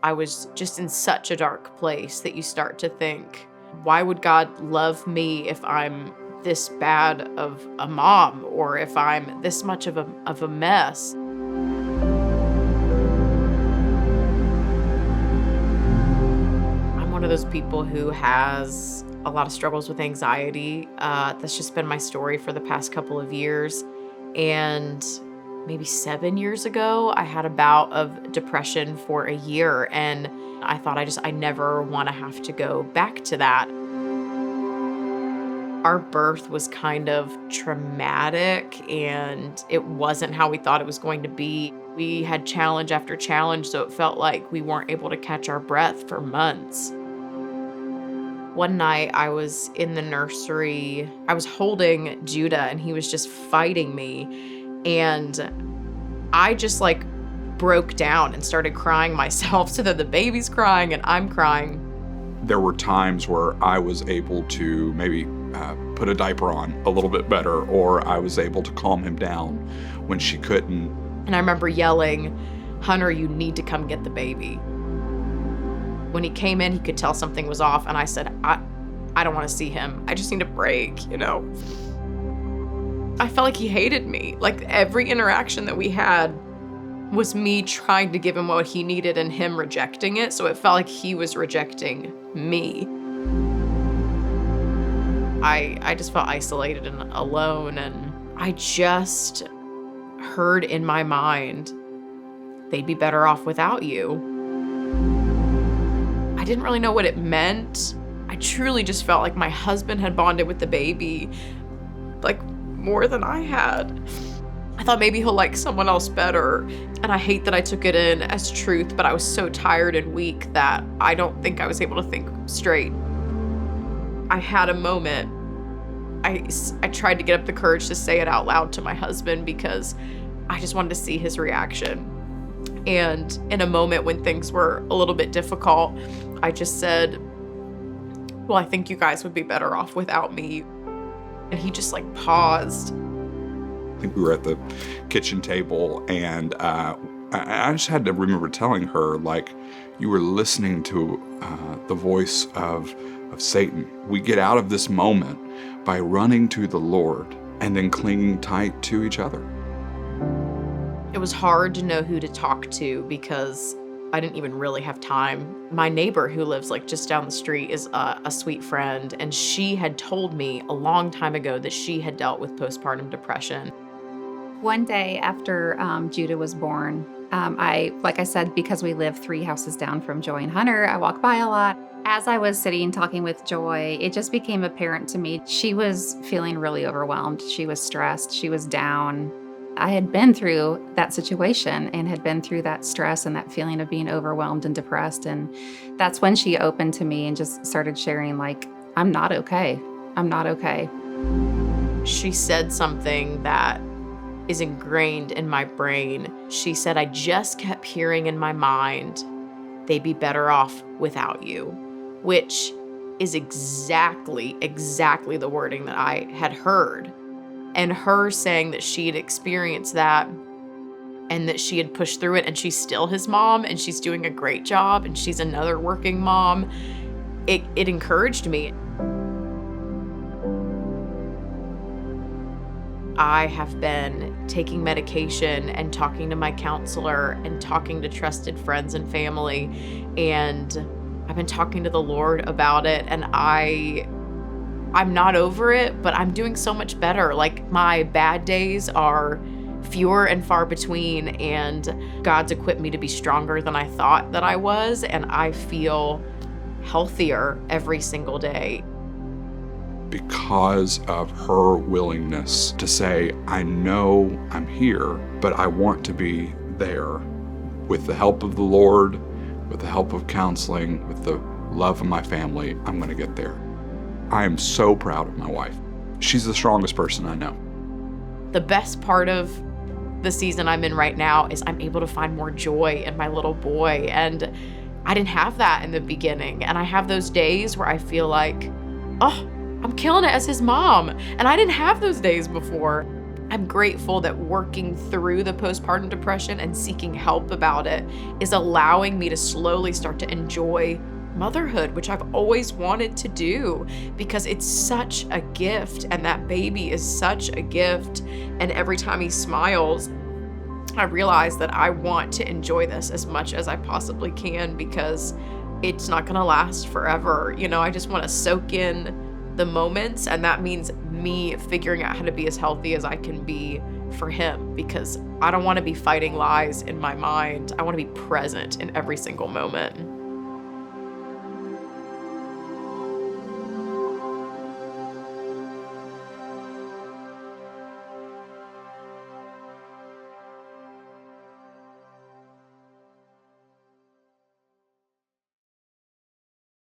I was just in such a dark place that you start to think, why would God love me if I'm this bad of a mom, or if I'm this much of a mess? I'm one of those people who has a lot of struggles with anxiety. That's just been my story for the past couple of years. And maybe 7 years ago, I had a bout of depression for a year, and I thought I never want to have to go back to that. Our birth was kind of traumatic, and it wasn't how we thought it was going to be. We had challenge after challenge, so it felt like we weren't able to catch our breath for months. One night I was in the nursery. I was holding Judah, and he was just fighting me. And I just broke down and started crying myself, so that the baby's crying and I'm crying. There were times where I was able to maybe put a diaper on a little bit better, or I was able to calm him down when she couldn't. And I remember yelling, "Hunter, you need to come get the baby." When he came in, he could tell something was off, and I said, I don't want to see him. I just need a break, I felt like he hated me. Like, every interaction that we had was me trying to give him what he needed and him rejecting it. So it felt like he was rejecting me. I just felt isolated and alone, and I just heard in my mind, they'd be better off without you. I didn't really know what it meant. I truly just felt like my husband had bonded with the baby, more than I had. I thought maybe he'll like someone else better. And I hate that I took it in as truth, but I was so tired and weak that I don't think I was able to think straight. I had a moment. I tried to get up the courage to say it out loud to my husband because I just wanted to see his reaction. And in a moment when things were a little bit difficult, I just said, well, I think you guys would be better off without me. And he just paused. I think we were at the kitchen table, and I just had to remember telling her, you were listening to the voice of Satan. We get out of this moment by running to the Lord and then clinging tight to each other. It was hard to know who to talk to because I didn't even really have time. My neighbor who lives just down the street is a sweet friend, and she had told me a long time ago that she had dealt with postpartum depression. One day after Judah was born, like I said, because we live 3 houses down from Joy and Hunter, I walk by a lot. As I was sitting talking with Joy, it just became apparent to me she was feeling really overwhelmed. She was stressed. She was down. I had been through that situation and had been through that stress and that feeling of being overwhelmed and depressed. And that's when she opened to me and just started sharing, I'm not okay. I'm not okay. She said something that is ingrained in my brain. She said, I just kept hearing in my mind, they'd be better off without you, which is exactly the wording that I had heard. And her saying that she had experienced that and that she had pushed through it, and she's still his mom and she's doing a great job and she's another working mom, it encouraged me. I have been taking medication and talking to my counselor and talking to trusted friends and family, and I've been talking to the Lord about it, and I'm not over it, but I'm doing so much better. My bad days are fewer and far between, and God's equipped me to be stronger than I thought that I was, and I feel healthier every single day. Because of her willingness to say, I know I'm here, but I want to be there. With the help of the Lord, with the help of counseling, with the love of my family, I'm going to get there. I am so proud of my wife. She's the strongest person I know. The best part of the season I'm in right now is I'm able to find more joy in my little boy. And I didn't have that in the beginning. And I have those days where I feel I'm killing it as his mom. And I didn't have those days before. I'm grateful that working through the postpartum depression and seeking help about it is allowing me to slowly start to enjoy motherhood, which I've always wanted to do, because it's such a gift, and that baby is such a gift. And every time he smiles, I realize that I want to enjoy this as much as I possibly can, because it's not gonna last forever. I just want to soak in the moments, and that means me figuring out how to be as healthy as I can be for him, because I don't want to be fighting lies in my mind. I want to be present in every single moment.